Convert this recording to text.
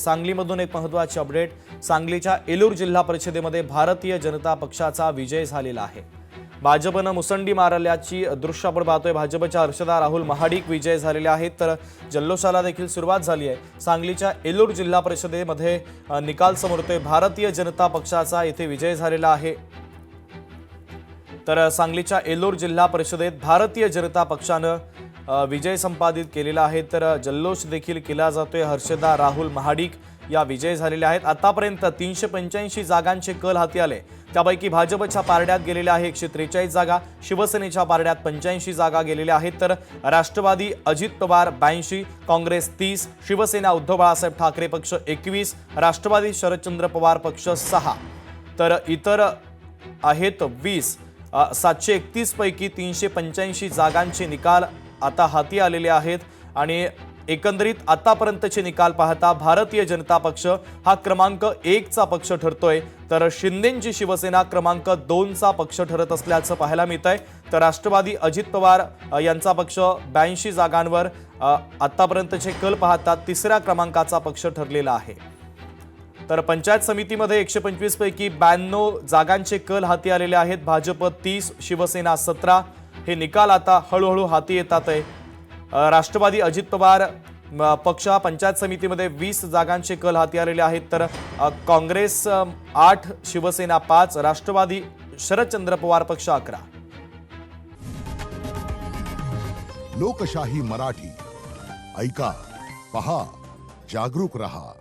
सांगलीमधून एक महत्त्वाची अपडेट। सांगलीच्या एलूर जिल्हा परिषदेमध्ये भारतीय जनता पक्षाचा विजय झालेला आहे। भाजपनं मुसंडी मारल्याची दृश्य आपण पाहतोय। भाजपच्या हर्षदा राहुल महाडिक विजय झालेले आहेत, तर जल्लोषाला देखील सुरुवात झाली आहे। सांगलीच्या एलूर जिल्हा परिषदेमध्ये निकाल समोर येतोय। भारतीय जनता पक्षाचा येथे विजय झालेला आहे। तर सांगलीच्या एलूर जिल्हा परिषदेत भारतीय जनता पक्षानं विजय संपादित केलेला आहे, तर जल्लोष देखील केला जातोय। हर्षदा राहुल महाडिक या विजय झालेल्या आहेत। आतापर्यंत 385 जागांचे कल हाती आले, त्यापैकी भाजपच्या पारड्यात गेलेल्या आहे 143 जागा, शिवसेनेच्या पारड्यात 85 जागा गेलेल्या आहेत, तर राष्ट्रवादी अजित पवार 82, काँग्रेस 30, शिवसेना उद्धव बाळासाहेब ठाकरे पक्ष 21, राष्ट्रवादी शरदचंद्र पवार पक्ष 6, तर इतर आहेत 20। 731 पैकी 385 जागांचे निकाल आता हाती आलेले आहेत आणि एकंदरीत आतापर्यंतचे निकाल पाहता भारतीय जनता पक्ष हा क्रमांक 1 चा पक्ष ठरतोय, तर शिंदेंची शिवसेना क्रमांक 2 चा पक्ष ठरत असल्याचं पाहायला मिळतंय। तर राष्ट्रवादी अजित पवार यांचा पक्ष 82 जागांवर आतापर्यंतचे कल पाहता 3ऱ्या क्रमांकाचा पक्ष ठरलेला आहे। तर पंचायत समितीमध्ये 125 पैकी 92 जागांचे कल हाती आलेले आहेत। भाजप 30, शिवसेना 17 हे निकाल आता हळूहळू हाती येतात आहे। राष्ट्रवादी अजित पवार पक्ष पंचायत समितीमध्ये 20 जागांचे कल हाती आलेले आहेत, तर काँग्रेस 8, शिवसेना 5, राष्ट्रवादी शरदचंद्र पवार पक्ष 11। लोकशाही मराठी ऐका, पहा, जागरूक रहा।